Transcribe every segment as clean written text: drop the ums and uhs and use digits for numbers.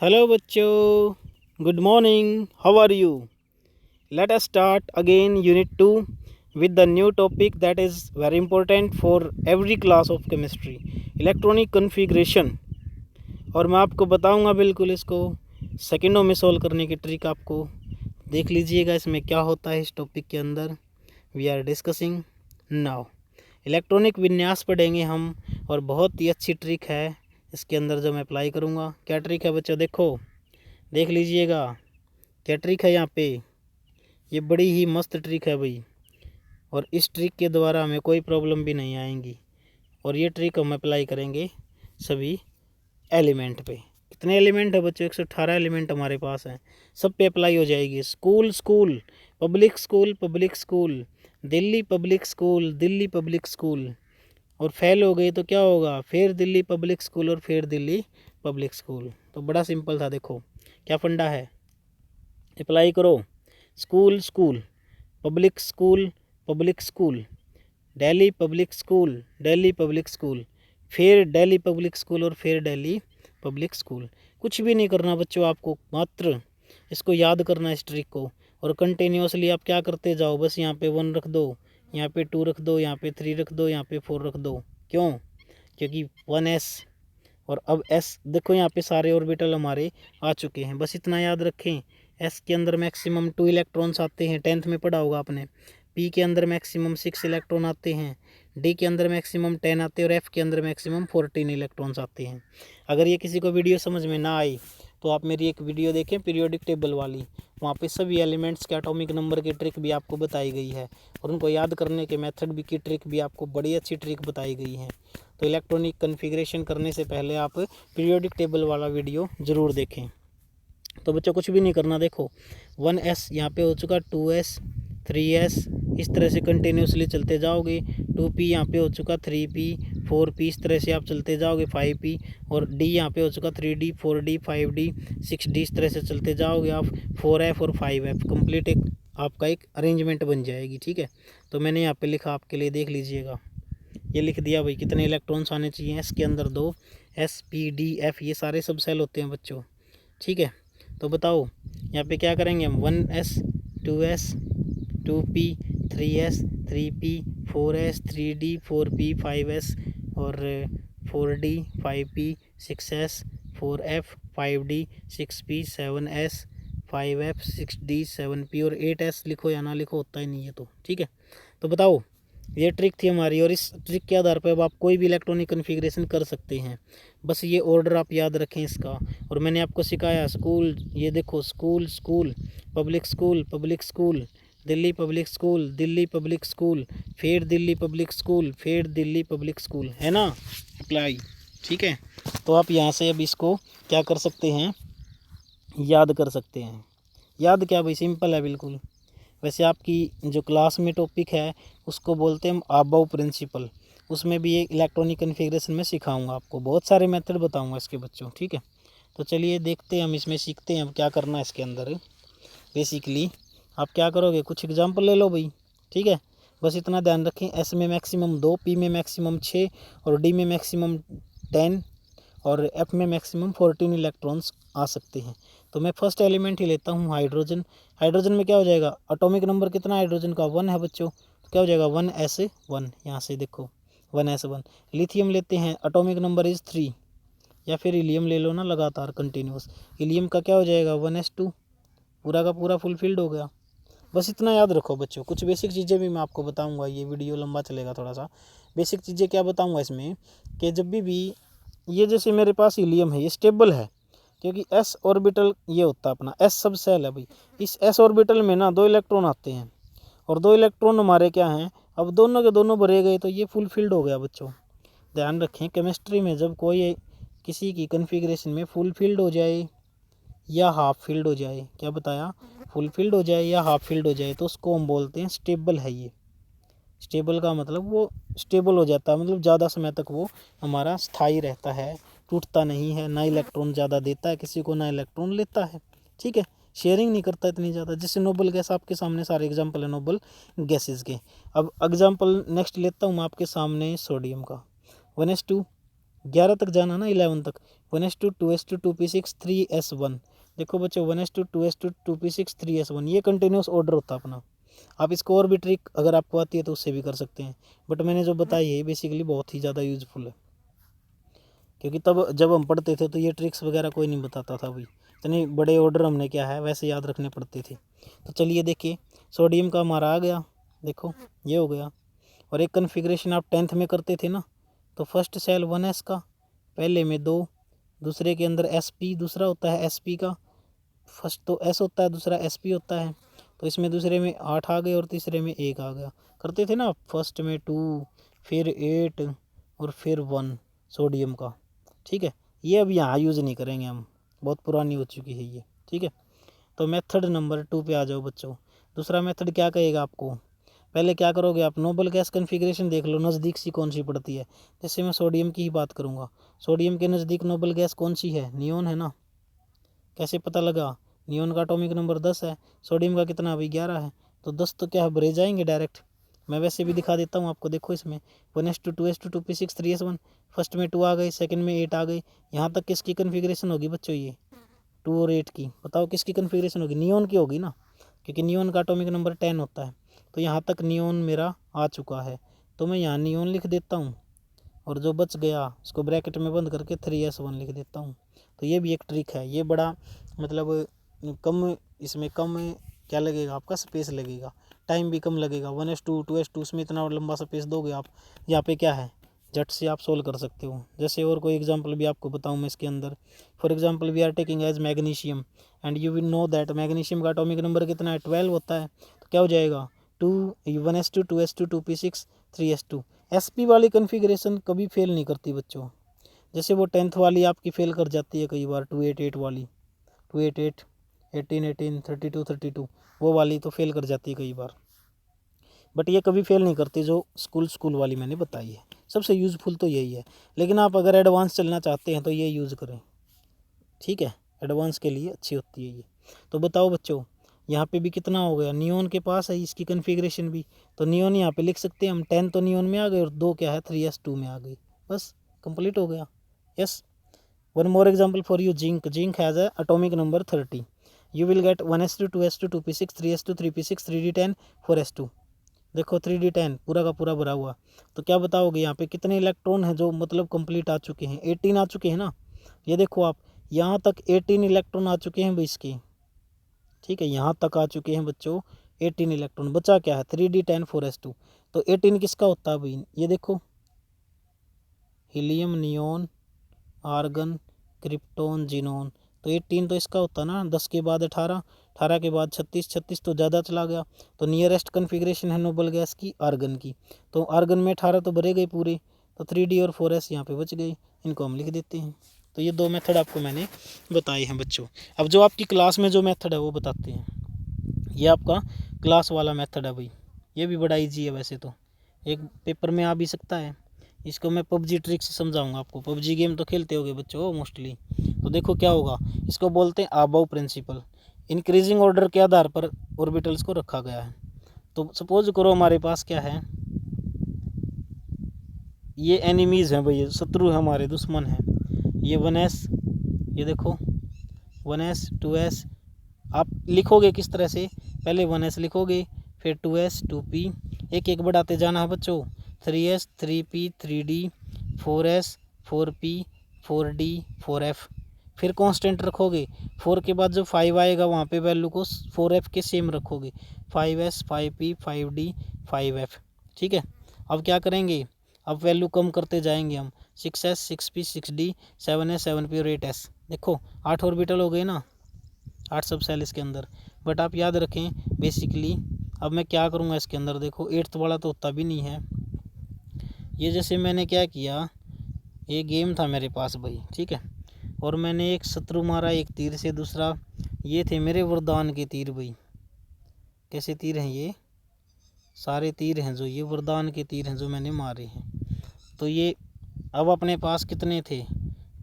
Hello bachcho, good morning, how are you? Let us start again unit 2 with the new topic that is very important for every class of chemistry, electronic configuration। और मैं आपको बताऊंगा बिल्कुल इसको सेकंडों में solve करने की ट्रिक आपको देख लीजिएगा इसमें क्या होता है। इस टॉपिक के अंदर we are discussing now electronic विन्यास पढ़ेंगे हम, और बहुत ही अच्छी ट्रिक है इसके अंदर जो मैं अप्लाई करूँगा। क्या ट्रिक है बच्चों, देखो देख लीजिएगा क्या ट्रिक है यहाँ पे। ये बड़ी ही मस्त ट्रिक है भाई, और इस ट्रिक के द्वारा हमें कोई प्रॉब्लम भी नहीं आएंगी। और ये ट्रिक हम अप्लाई करेंगे सभी एलिमेंट पे। कितने एलिमेंट है बच्चों, 118 एलिमेंट हमारे पास हैं, सब पे अप्लाई हो जाएगी। School school, public school public school, Delhi public school Delhi public school, और फेल हो गई तो क्या होगा, फिर दिल्ली पब्लिक स्कूल और फिर दिल्ली पब्लिक स्कूल। तो बड़ा सिंपल था, देखो क्या फंडा है, अप्लाई करो। School school, public school public school, Delhi public school Delhi public school, फिर दिल्ली पब्लिक स्कूल और फिर दिल्ली पब्लिक स्कूल। कुछ भी नहीं करना बच्चों, आपको मात्र इसको याद करना इस ट्रिक को, और कंटिन्यूसली आप क्या करते जाओ। बस यहाँ पे 1 रख दो, यहाँ पे 2 रख दो, यहाँ पे 3 रख दो, यहाँ पे 4 रख दो। क्यों? क्योंकि 1s और अब s देखो यहाँ पे सारे ऑर्बिटल हमारे आ चुके हैं। बस इतना याद रखें, s के अंदर मैक्सिमम 2 इलेक्ट्रॉन्स आते हैं, 10th में पढ़ा होगा आपने। p के अंदर मैक्सिमम 6 इलेक्ट्रॉन आते हैं, d के अंदर मैक्सिमम 10 आते हैं, और f के अंदर मैक्सिमम 14 इलेक्ट्रॉन्स आते हैं। अगर ये किसी को वीडियो समझ में ना आई तो आप मेरी एक वीडियो देखें पीरियोडिक टेबल वाली, वहाँ पे सभी एलिमेंट्स के एटॉमिक नंबर की ट्रिक भी आपको बताई गई है, और उनको याद करने के मेथड भी की ट्रिक भी आपको बड़ी अच्छी ट्रिक बताई गई है। तो इलेक्ट्रॉनिक कन्फिग्रेशन करने से पहले आप पीरियोडिक टेबल वाला वीडियो ज़रूर देखें। तो बच्चों कुछ भी नहीं करना, देखो 1s यहाँ पे हो चुका, 2s 3s, इस तरह से कंटिन्यूसली चलते जाओगे। 2p यहाँ पे हो चुका, 3p 4p, इस तरह से आप चलते जाओगे। 5p, और d यहाँ पे हो चुका 3d 4d 5d 6d, इस तरह से चलते जाओगे आप। 4f और 5f कंप्लीट एक आपका एक अरेंजमेंट बन जाएगी। ठीक है, तो मैंने यहाँ पे लिखा आपके लिए, देख लीजिएगा। ये लिख दिया भाई, कितने इलेक्ट्रॉन्स आने चाहिए एस के अंदर, 2। एस पी डी एफ ये सारे सब सेल होते हैं बच्चों। ठीक है, तो बताओ यहाँ पे क्या करेंगे हम। 1s 2s 2p 3s 3p 4s 3d 4p 5s और 4d 5p 6s 4f 5d 6p 7s 5f 6d 7p और 8s लिखो या ना लिखो, होता ही नहीं है। तो ठीक है, तो बताओ ये ट्रिक थी हमारी, और इस ट्रिक के आधार पर अब आप कोई भी इलेक्ट्रॉनिक कन्फिग्रेशन कर सकते हैं। बस ये ऑर्डर आप याद रखें इसका। और मैंने आपको सिखाया स्कूल, ये देखो school school public school public school, Delhi public school Delhi public school, फिर दिल्ली पब्लिक स्कूल फिर दिल्ली पब्लिक स्कूल, है ना अप्लाई। ठीक है, तो आप यहाँ से अब इसको क्या कर सकते हैं, याद कर सकते हैं। याद क्या भाई, सिंपल है बिल्कुल। वैसे आपकी जो क्लास में टॉपिक है उसको बोलते हैं आबाउ प्रिंसिपल, उसमें भी ये इलेक्ट्रॉनिक कन्फिग्रेशन में सिखाऊंगा आपको, बहुत सारे मेथड बताऊंगा इसके बच्चों। ठीक है, तो चलिए देखते हैं हम इसमें, सीखते हैं अब क्या करना है इसके अंदर। बेसिकली आप क्या करोगे, कुछ एग्जांपल ले लो भाई। ठीक है, बस इतना ध्यान रखें, एस में मैक्सिमम 2, पी में मैक्सिमम 6 और डी में मैक्सिमम 10 और एफ में मैक्सिमम 14 इलेक्ट्रॉन्स आ सकते हैं। तो मैं फर्स्ट एलिमेंट ही लेता हूँ, हाइड्रोजन। हाइड्रोजन में क्या हो जाएगा, एटॉमिक नंबर कितना हाइड्रोजन का, 1 है बच्चों, तो क्या हो जाएगा 1s1। यहाँ से देखो 1s1। लिथियम लेते हैं, एटॉमिक नंबर इज़ 3, या फिर हीलियम ले लो ना लगातार कंटिन्यूस। हीलियम का क्या हो जाएगा 1s2, पूरा का पूरा फुलफिल्ड हो गया। बस इतना याद रखो बच्चों, कुछ बेसिक चीज़ें भी मैं आपको बताऊंगा, ये वीडियो लंबा चलेगा थोड़ा सा। बेसिक चीज़ें क्या बताऊंगा इसमें, कि जब भी ये जैसे मेरे पास हीलियम है, ये स्टेबल है क्योंकि एस ऑर्बिटल ये होता है अपना, एस सब सेल है भाई। इस एस ऑर्बिटल में ना 2 इलेक्ट्रॉन आते हैं, और 2 इलेक्ट्रॉन हमारे क्या हैं, अब दोनों के दोनों भरे गए तो ये फुलफिल्ड हो गया बच्चों। ध्यान रखें, केमिस्ट्री में जब कोई किसी की कन्फिग्रेशन में फुलफिल्ड हो जाए या हाफ फिल्ड हो जाए, क्या बताया, फुलफिल्ड हो जाए या हाफ फिल्ड हो जाए, तो उसको हम बोलते हैं स्टेबल है ये। स्टेबल का मतलब वो स्टेबल हो जाता है, मतलब ज़्यादा समय तक वो हमारा स्थायी रहता है, टूटता नहीं है, ना इलेक्ट्रॉन ज़्यादा देता है किसी को, ना इलेक्ट्रॉन लेता है। ठीक है, शेयरिंग नहीं करता इतनी ज़्यादा। जैसे नोबल गैस आपके सामने सारे एग्जांपल है नोबल गैसेस के। अब एग्जांपल नेक्स्ट लेता हूँ मैं आपके सामने सोडियम का, 1s2 11 तक जाना ना, 11 तक। 1:2 2:2 2p6 3s1। देखो बच्चों 1:2 2:2 2p6 3s1 ये कंटिन्यूस ऑर्डर होता है अपना। आप इसको और भी ट्रिक अगर आपको आती है तो उससे भी कर सकते हैं, बट मैंने जो बताई है बेसिकली बहुत ही ज़्यादा यूजफुल है, क्योंकि तब जब हम पढ़ते थे तो ये ट्रिक्स वगैरह कोई नहीं बताता था भाई। इतने बड़े ऑर्डर हमने क्या है वैसे याद रखने पड़ते थे। तो चलिए देखिए, सोडियम का हमारा आ गया, देखो ये हो गया। और एक कन्फिग्रेशन आप 10th में करते थे ना, तो फर्स्ट सेल 1s का, पहले में 2, दूसरे के अंदर sp दूसरा होता है sp का, फर्स्ट तो s होता है, दूसरा sp होता है। तो इसमें दूसरे में 8 आ गए और तीसरे में 1 आ गया। करते थे ना फर्स्ट में 2, फिर 8 और फिर 1 सोडियम का। ठीक है, ये अब यहाँ यूज़ नहीं करेंगे हम, बहुत पुरानी हो चुकी है ये। ठीक है, तो मेथड नंबर 2 पे आ जाओ बच्चों। दूसरा मेथड क्या कहेगा आपको, पहले क्या करोगे आप, नोबल गैस कन्फिग्रेशन देख लो नज़दीक सी कौन सी पड़ती है। जैसे मैं सोडियम की ही बात करूँगा, सोडियम के नज़दीक नोबल गैस कौन सी है, नियोन है ना। कैसे पता लगा, नियोन का एटॉमिक नंबर 10 है, सोडियम का कितना अभी 11 है, तो 10 तो क्या भरे जाएंगे डायरेक्ट। मैं वैसे भी दिखा देता हूँ आपको, देखो इसमें 1:2 2:2 2p6 3s1, फर्स्ट में 2 आ गई, सेकंड में 8 आ गई। यहाँ तक किसकी कन्फिग्रेशन होगी बच्चों, ये 2 और 8 की, बताओ किसकी कन्फिग्रेशन होगी, नियोन की होगी ना, क्योंकि नियोन का एटॉमिक नंबर 10 होता है। तो यहाँ तक नियोन मेरा आ चुका है, तो मैं यहाँ नियोन लिख देता हूँ, और जो बच गया उसको ब्रैकेट में बंद करके 3s1 लिख देता हूँ। तो ये भी एक ट्रिक है, ये बड़ा मतलब कम, इसमें कम क्या लगेगा आपका, स्पेस लगेगा, टाइम भी कम लगेगा। 1:2 2:2 उसमें इतना लंबा स्पेस दोगे आप, यहाँ पे क्या है झट से आप सोल्व कर सकते हो। जैसे और कोई एग्जांपल भी आपको बताऊं मैं इसके अंदर, for example we are taking as magnesium, and you will know that magnesium का एटॉमिक नंबर कितना है, 12 होता है। तो क्या हो जाएगा, 1:2 2:2 2p6 3s2। sp वाली कन्फिग्रेशन कभी फेल नहीं करती बच्चों, जैसे वो 10th वाली आपकी फेल कर जाती है कई बार, 288 वाली, 288 18 18 32 32 वो वाली तो फेल कर जाती है कई बार, बट ये कभी फेल नहीं करती जो स्कूल वाली मैंने बताई है। सबसे यूज़फुल तो यही है, लेकिन आप अगर एडवांस चलना चाहते हैं तो ये यूज़ करें। ठीक है, एडवांस के लिए अच्छी होती है ये। तो बताओ बच्चों, यहाँ पे भी कितना हो गया, नियोन के पास है इसकी कन्फिग्रेशन भी, तो नियोन यहाँ पे लिख सकते हैं हम, 10 तो नियोन में आ गए और 2 क्या है 3s2 में आ गई, बस कंप्लीट हो गया। Yes, one more example for you, zinc, zinc has a atomic number 30, you will get 1:2 2:2 2p6 3s2 3p6 3d10 4s2। देखो 3d10 पूरा का पूरा भरा हुआ। तो क्या बताओगे यहाँ पे कितने इलेक्ट्रॉन हैं जो मतलब कंप्लीट आ चुके हैं, 18 आ चुके हैं ना। ये देखो आप, यहाँ तक 18 इलेक्ट्रॉन आ चुके हैं भाई इसके। ठीक है, यहाँ तक आ चुके हैं बच्चों 18 इलेक्ट्रॉन, बचा क्या है 3d10 4s2। तो 18 किसका होता है भाई, ये देखो, helium, neon, argon, krypton, xenon. तो 18 तो इसका होता ना, 10 के बाद 18, 18 के बाद 36, 36 तो ज़्यादा चला गया। तो नियरेस्ट कन्फिग्रेशन है नोबल गैस की आर्गन की, तो आर्गन में 18 तो भरे गए पूरे, तो 3d और 4s यहाँ पे बच गई, इनको हम लिख देते हैं। तो ये 2 मेथड आपको मैंने बताए हैं बच्चों। अब जो आपकी क्लास में जो मेथड है वो बताते हैं। ये आपका क्लास वाला मेथड है भाई, ये भी बड़ा ईजी है वैसे तो, एक पेपर में आ भी सकता है। इसको मैं पबजी ट्रिक से समझाऊंगा आपको, पबजी गेम तो खेलते होगे बच्चों मोस्टली। तो देखो क्या होगा, इसको बोलते हैं अबव प्रिंसिपल, इंक्रीजिंग ऑर्डर के आधार पर ऑर्बिटल्स को रखा गया है। तो सपोज करो हमारे पास क्या है, ये एनिमीज़ हैं भाई, शत्रु है हमारे, दुश्मन है। ये 1s, ये देखो 1s 2s, आप लिखोगे किस तरह से, पहले 1s लिखोगे, फिर 2s 2p, एक एक बढ़ाते जाना है बच्चों, 3s 3p 3d 4s 4p 4d 4f, फिर कांस्टेंट रखोगे, 4 के बाद जो 5 आएगा वहाँ पे वैल्यू को 4f के सेम रखोगे, 5s 5p 5d 5f। ठीक है, अब क्या करेंगे, अब वैल्यू कम करते जाएंगे हम, 6s 6p 6d 7s 7p और 8s। देखो 8 ऑर्बिटल हो गए ना, 8 सब सेल इसके अंदर। बट आप याद रखें बेसिकली, अब मैं क्या करूँगा इसके अंदर, देखो 8th वाला तो होता भी नहीं है। ये जैसे मैंने क्या किया, ये गेम था मेरे पास भाई, ठीक है, और मैंने एक शत्रु मारा एक तीर से, दूसरा ये थे मेरे वरदान के तीर भाई। कैसे तीर हैं ये, सारे तीर हैं जो ये वरदान के तीर हैं जो मैंने मारे हैं। तो ये अब अपने पास कितने थे,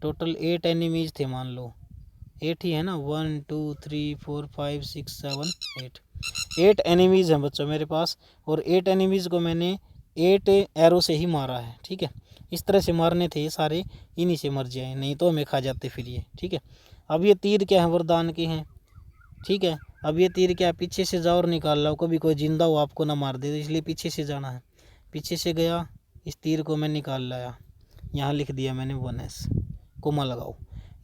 टोटल 8 एनिमीज थे, मान लो 8 ही है ना, 1 2 3 4 5 6 7 8 एनिमीज़ हैं बच्चों मेरे पास। और 8 एनिमीज़ को मैंने 8 एरो से ही मारा है, ठीक है। इस तरह से मारने थे ये सारे, इन्हीं से मर जाए, नहीं तो हमें खा जाते फिर ये, ठीक है। अब ये तीर क्या है, वरदान के हैं, ठीक है। अब ये तीर क्या है, पीछे से जाओ और निकाल लो, कभी कोई जिंदा हो आपको ना मार दे, तो इसलिए पीछे से जाना है। पीछे से गया, इस तीर को मैं निकाल लाया, यहाँ लिख दिया मैंने 1s, कोमा लगाओ।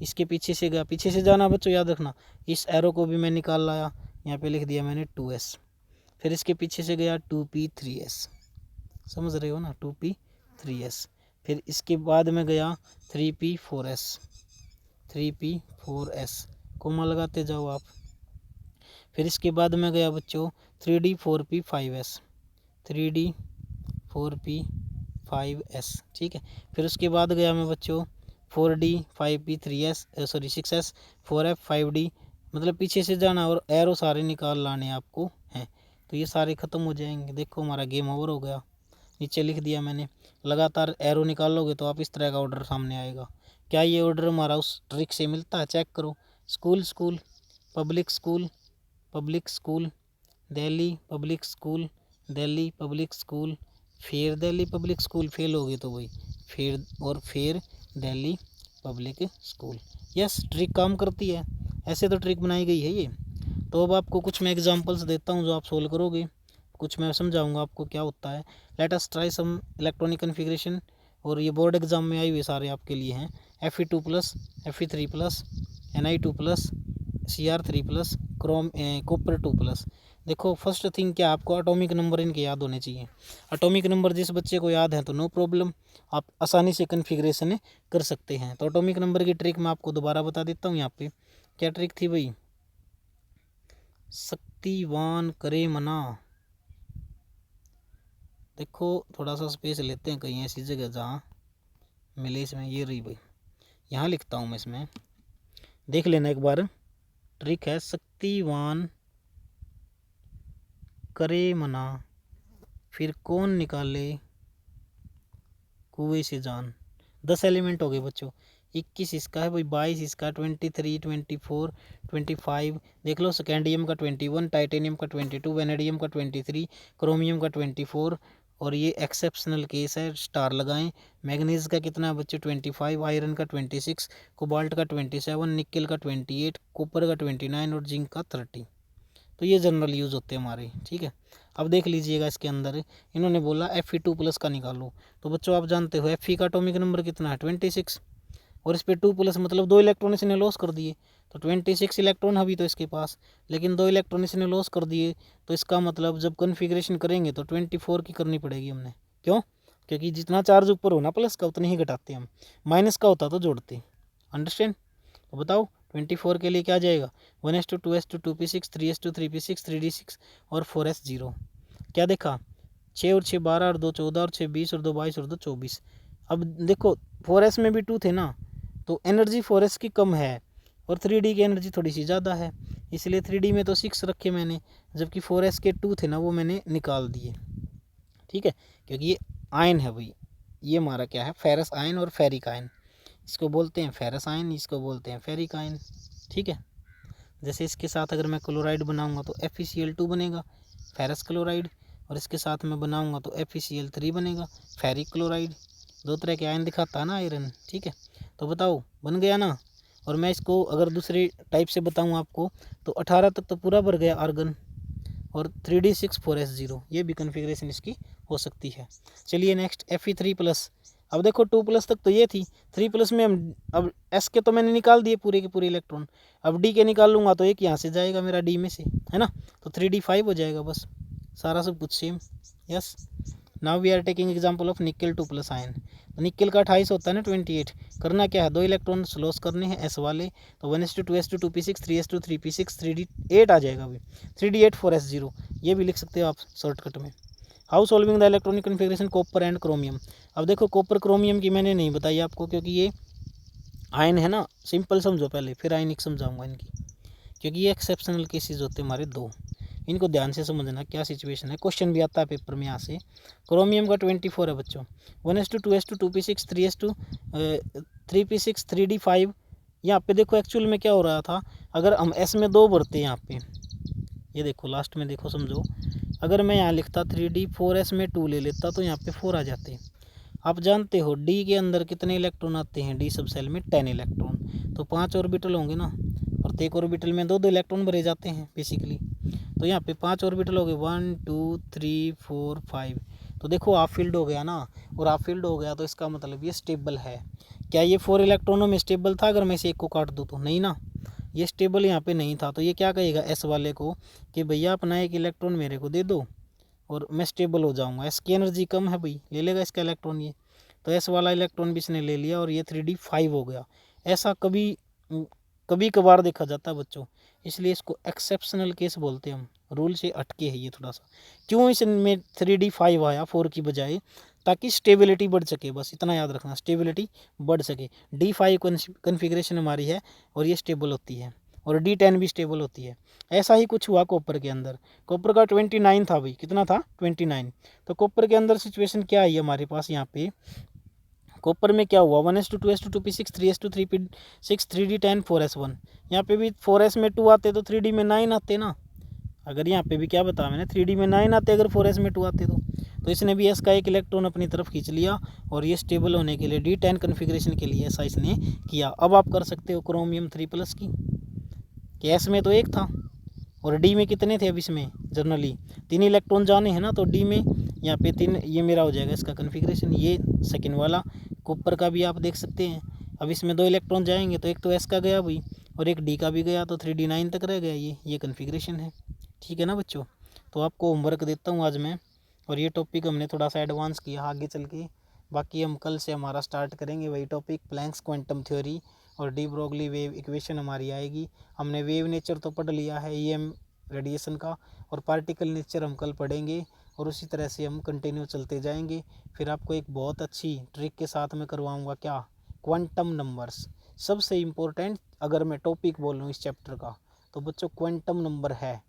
इसके पीछे से गया, पीछे से जाना बच्चों याद रखना, इस एरो को भी मैं निकाल लाया, यहाँ पे लिख दिया मैंने 2s। फिर इसके पीछे से गया 2p 3s, समझ रहे हो ना, 2p 3s। फिर इसके बाद में गया 3p 4s, 3p 4s, coma लगाते जाओ आप। फिर इसके बाद में गया बच्चों 3d 4p 5s, 3d 4p 5s, ठीक है। फिर उसके बाद गया मैं बच्चों 4d 5p 3s, sorry 6s 4f 5d, मतलब पीछे से जाना और एरो सारे निकाल लाने आपको हैं, तो ये सारे ख़त्म हो जाएंगे। देखो हमारा गेम ओवर हो गया, नीचे लिख दिया मैंने। लगातार एरो निकालोगे तो आप इस तरह का ऑर्डर सामने आएगा। क्या ये ऑर्डर हमारा उस ट्रिक से मिलता है, चेक करो। School school, public school, public school, Delhi public school, Delhi public school, फिर दिल्ली पब्लिक स्कूल, फेल हो गए तो वही फिर, और फिर Delhi public school. Yes, trick काम करती है, ऐसे तो ट्रिक बनाई गई है ये। तो अब आपको कुछ मैं एग्जांपल्स देता हूँ जो आप सोल्व करोगे, कुछ मैं समझाऊंगा आपको क्या होता है। Let us try some electronic configuration, और ये बोर्ड एग्जाम में आई हुए सारे आपके लिए हैं। Fe2+, Fe3+, Ni2+, Cr3+, copper 2+। देखो फर्स्ट थिंग क्या, आपको एटॉमिक नंबर इनके याद होने चाहिए। एटॉमिक नंबर जिस बच्चे को याद है तो नो प्रॉब्लम, आप आसानी से कन्फिग्रेशन कर सकते हैं। तो एटॉमिक नंबर की ट्रिक मैं आपको दोबारा बता देता हूँ। यहाँ पे क्या ट्रिक थी भाई, शक्तिवान करे मना। देखो थोड़ा सा स्पेस लेते हैं कहीं ऐसी जगह जहाँ मिले, इसमें ये रही भाई, यहाँ लिखता हूँ मैं, इसमें देख लेना एक बार। ट्रिक है शक्तिवान करे मना, फिर कौन निकाले कुएं से जान। 10 एलिमेंट हो गए बच्चों, 21 इसका है भाई, 22 इसका, 23, 24, 25, देख लो स्कैंडियम का 21, टाइटेनियम का 22, वेनेडियम का 23, क्रोमियम का 24, और ये एक्सेप्शनल केस है, स्टार लगाएं। मैग्नीज का कितना है बच्चे 25, आयरन का 26, कोबाल्ट का 27, निकल का 28, कॉपर का 29 और जिंक का 30। तो ये जनरल यूज़ होते हैं हमारे, ठीक है। अब देख लीजिएगा इसके अंदर इन्होंने बोला Fe2+ का निकालो, तो बच्चों आप जानते हो Fe का एटॉमिक नंबर कितना है 26, और इस पर 2+ मतलब 2 इलेक्ट्रॉन इसने लॉस कर दिए, तो 26 इलेक्ट्रॉन अभी तो इसके पास, लेकिन 2 इलेक्ट्रॉन इसने लॉस कर दिए, तो इसका मतलब जब कन्फिग्रेशन करेंगे तो 24 की करनी पड़ेगी हमने। क्यों? क्योंकि जितना चार्ज ऊपर होना प्लस का उतने ही घटाते हम, माइनस का होता तो जोड़ते। अंडरस्टैंड? तो बताओ 24 के लिए क्या जाएगा, 1s2 2s2 2p6 3s2 3p6 3d6 और 4s 0। क्या देखा, 6 और 6 12 और 2 14 और 6 20 और 2 22 और 2 24। अब देखो 4s में भी 2 थे ना, तो एनर्जी 4s की कम है और 3d की एनर्जी थोड़ी सी ज़्यादा है, इसलिए 3d में तो 6 रखे मैंने, जबकि 4s के 2 थे ना वो मैंने निकाल दिए, ठीक है। क्योंकि ये आयन है भाई, ये हमारा क्या है, फेरस आयन और फेरिक आयन, इसको बोलते हैं फेरस आयन, इसको बोलते हैं फेरिक आयन, ठीक है। जैसे इसके साथ अगर मैं क्लोराइड बनाऊंगा तो FeCl2 बनेगा, फेरस क्लोराइड, और इसके साथ मैं बनाऊंगा तो FeCl3 बनेगा, फेरिक क्लोराइड। 2 तरह के आयन दिखाता है ना आयरन, ठीक है। तो बताओ बन गया ना। और मैं इसको अगर दूसरी टाइप से बताऊँ आपको, तो 18 तक तो पूरा भर गया आर्गन, और 3d6 4s0, ये भी कन्फिग्रेशन इसकी हो सकती है। चलिए नेक्स्ट Fe3+। अब देखो 2+ तक तो ये थी, 3+ में हम अब S के तो मैंने निकाल दिए पूरे के पूरे इलेक्ट्रॉन, अब D के निकाल लूँगा तो एक यहाँ से जाएगा मेरा D में से, है ना, तो 3d5 हो जाएगा, बस सारा सब कुछ same. Yes, now we are taking example of nickel 2+ ion. निकल का 28 होता है ना 28, करना क्या है, 2 इलेक्ट्रॉन लॉस करने हैं S वाले, तो 1s2 2s2 2p6 3s2 3p6 3d8 आ जाएगा अभी, 3d8 4s0, ये भी लिख सकते हो आप शॉर्टकट में। How solving the electronic configuration copper and chromium. अब देखो कॉपर क्रोमियम की मैंने नहीं बताई आपको, क्योंकि ये आयन है ना, सिंपल समझो पहले फिर आयनिक समझाऊंगा इनकी, क्योंकि ये एक्सेप्शनल केसेस होते हैं हमारे 2, इनको ध्यान से समझना क्या सिचुएशन है, क्वेश्चन भी आता है पेपर में यहाँ से। क्रोमियम का 24 है बच्चों, 1s2 2s2 2p6 3s2 3p6 3d5। यहाँ पे देखो एक्चुअल में क्या हो रहा था, अगर हम S में 2 भरते हैं यहाँ पे, ये देखो लास्ट में देखो समझो, अगर मैं यहाँ लिखता 3D 4s में 2 ले लेता तो यहाँ पे 4 आ जाते। आप जानते हो डी के अंदर कितने इलेक्ट्रॉन आते हैं, डी सब सेल में 10 इलेक्ट्रॉन, तो 5 ऑर्बिटल होंगे ना, प्रत्येक ऑर्बिटल में 2-2 इलेक्ट्रॉन भरे जाते हैं बेसिकली। तो यहाँ पे 5 ऑर्बिटल हो गए, 1 2 3 4 5। तो देखो हाफ फील्ड हो गया ना, और हाफ फील्ड हो गया तो इसका मतलब ये स्टेबल है। क्या ये 4 इलेक्ट्रॉनों में स्टेबल था? अगर मैं इसे एक को काट दूँ तो नहीं ना, ये स्टेबल यहाँ पे नहीं था। तो ये क्या कहेगा एस वाले को कि भैया अपना एक इलेक्ट्रॉन मेरे को दे दो और मैं स्टेबल हो जाऊंगा। एस की एनर्जी कम है भाई, ले लेगा इसका इलेक्ट्रॉन ये। तो एस वाला इलेक्ट्रॉन भी इसने ले लिया और ये 3D 5 हो गया। ऐसा कभी कभार देखा जाता है बच्चों, इसलिए इसको एक्सेप्शनल केस बोलते हैं हम, रूल से हटके है ये थोड़ा सा। क्यों इसमें 3D 5 आया 4 की बजाय? ताकि स्टेबिलिटी बढ़ सके, बस इतना याद रखना, स्टेबिलिटी बढ़ सके। D5 कन्फिग्रेशन हमारी है और ये स्टेबल होती है, और D10 भी स्टेबल होती है। ऐसा ही कुछ हुआ कॉपर के अंदर। कॉपर का 29 था भाई, कितना था? 29। तो कॉपर के अंदर सिचुएशन क्या आई हमारे पास यहाँ पे? कॉपर में क्या हुआ? 1s2 2s2 2p6 3s2 3p6 3d10 4s1। यहाँ पे भी 4s में 2 आते तो 3d में 9 आते ना। अगर यहाँ पे भी क्या बताया मैंने, 3D में 9 आते अगर 4s में 2 आते तो इसने भी s का एक इलेक्ट्रॉन अपनी तरफ खींच लिया, और ये स्टेबल होने के लिए D10 कन्फिग्रेशन के लिए ऐसा इसने किया। अब आप कर सकते हो क्रोमियम 3+ की, कि s में तो 1 था और D में कितने थे? अब इसमें जनरली 3 इलेक्ट्रॉन जाने हैं ना, तो D में यहाँ पे 3, ये मेरा हो जाएगा इसका कन्फिग्रेशन। ये सेकेंड वाला कॉपर का भी आप देख सकते हैं। अब इसमें 2 इलेक्ट्रॉन जाएंगे तो एक तो S का गया भाई और एक D का भी गया, तो 3D 9 तक रह गया। ये कन्फिग्रेशन है, ठीक है ना बच्चों। तो आपको होमवर्क देता हूँ आज मैं, और ये टॉपिक हमने थोड़ा सा एडवांस किया आगे चल के। बाकी हम कल से हमारा स्टार्ट करेंगे वही टॉपिक, प्लैंक्स क्वांटम थ्योरी और डी ब्रोगली वेव इक्वेशन हमारी आएगी। हमने वेव नेचर तो पढ़ लिया है EM रेडिएशन का, और पार्टिकल नेचर हम कल पढ़ेंगे, और उसी तरह से हम कंटिन्यू चलते जाएंगे। फिर आपको एक बहुत अच्छी ट्रिक के साथ में करवाऊंगा, क्या? Quantum numbers. सबसे इम्पोर्टेंट अगर मैं टॉपिक बोलूँ इस चैप्टर का तो बच्चों क्वांटम नंबर है।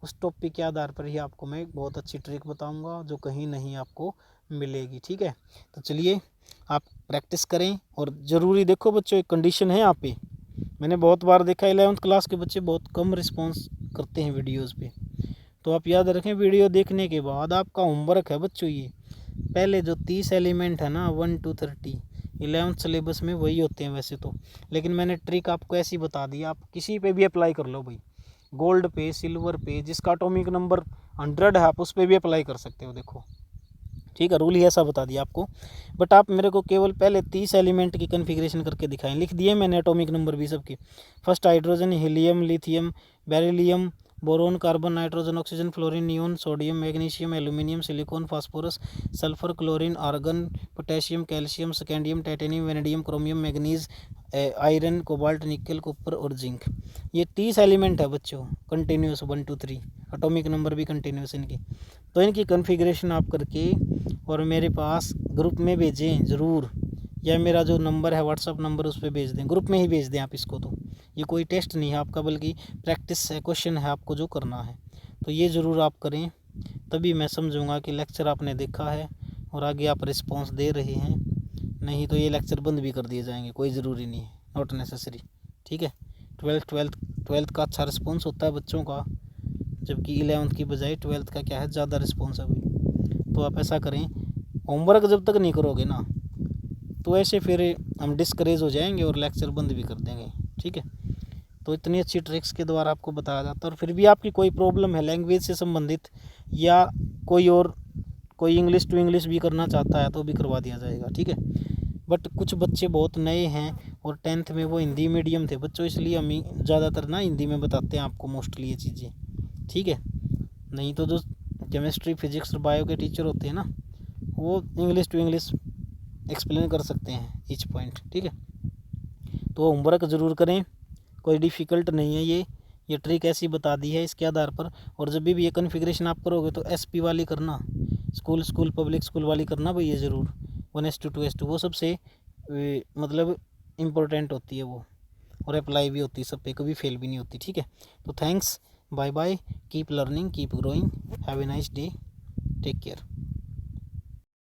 उस टॉपिक के आधार पर ही आपको मैं बहुत अच्छी ट्रिक बताऊंगा जो कहीं नहीं आपको मिलेगी, ठीक है। तो चलिए आप प्रैक्टिस करें, और ज़रूरी देखो बच्चों एक कंडीशन है यहाँ पे, मैंने बहुत बार देखा 11th क्लास के बच्चे बहुत कम रिस्पॉन्स करते हैं वीडियोज़ पे। तो आप याद रखें, वीडियो देखने के बाद आपका होमवर्क है बच्चों, ये पहले जो 30 एलिमेंट है ना 1 to 30 11th सिलेबस में वही होते हैं वैसे तो, लेकिन मैंने ट्रिक आपको ऐसी बता दी, आप किसी पे भी अप्लाई कर लो भाई, गोल्ड पे, सिल्वर पे, जिसका एटॉमिक नंबर 100 है आप उस पर भी अप्लाई कर सकते हो। देखो ठीक है, रूल ही ऐसा बता दिया आपको। बट आप मेरे को केवल पहले 30 एलिमेंट की कन्फिग्रेशन करके दिखाएं, लिख दिए मैंने एटॉमिक नंबर भी सबके। First hydrogen, helium, lithium, beryllium, boron, carbon, nitrogen, oxygen, fluorine, neon, sodium, magnesium, aluminium, silicon, phosphorus, sulphur, chlorine, argon, potassium, calcium, scandium, titanium, vanadium, chromium, manganese, iron, cobalt, nickel, copper और zinc. ये 30 element है बच्चों, continuous 1 to 3, atomic number भी continuous इनकी। तो इनकी configuration आप करके और मेरे पास ग्रुप में भेजें ज़रूर, या मेरा जो नंबर है व्हाट्सअप नंबर उस पर भेज दें, ग्रुप में ही भेज दें आप इसको। तो ये कोई टेस्ट नहीं है आपका, बल्कि प्रैक्टिस है, क्वेश्चन है आपको जो करना है। तो ये ज़रूर आप करें, तभी मैं समझूंगा कि लेक्चर आपने देखा है और आगे आप रिस्पॉन्स दे रहे हैं। नहीं तो ये लेक्चर बंद भी कर दिए जाएंगे, कोई ज़रूरी नहीं है, नॉट नेसेसरी, ठीक है। 12th का अच्छा रिस्पॉन्स होता है बच्चों का, जबकि 11th की बजाय 12th का क्या है ज़्यादा रिस्पॉन्स है भाई। तो आप ऐसा करें, होमवर्क जब तक नहीं करोगे ना तो ऐसे फिर हम डिस्करेज हो जाएंगे और लेक्चर बंद भी कर देंगे, ठीक है। तो इतनी अच्छी ट्रिक्स के द्वारा आपको बताया जाता है। और फिर भी आपकी कोई प्रॉब्लम है लैंग्वेज से संबंधित, या कोई इंग्लिश टू इंग्लिश भी करना चाहता है तो भी करवा दिया जाएगा, ठीक है। बट कुछ बच्चे बहुत नए हैं और 10th में वो हिंदी मीडियम थे बच्चों, इसलिए हम ज़्यादातर ना हिंदी में बताते हैं आपको मोस्टली ये चीज़ें, ठीक है। नहीं तो जो केमिस्ट्री, फिजिक्स और बायो के टीचर होते हैं ना, वो इंग्लिश टू इंग्लिश एक्सप्लेन कर सकते हैं ईच पॉइंट, ठीक है। तो होमवर्क ज़रूर करें, कोई डिफ़िकल्ट नहीं है ये ट्रिक ऐसी बता दी है इसके आधार पर। और जब भी ये कन्फिग्रेशन आप करोगे तो SP वाली करना, स्कूल पब्लिक स्कूल वाली करना भाई, ये ज़रूर 1s2 2s2 वो सबसे मतलब इम्पोर्टेंट होती है वो, और अप्लाई भी होती है सब पे, कभी फेल भी नहीं होती, ठीक है। तो thanks, bye bye, keep learning, keep growing, have a nice day, take care.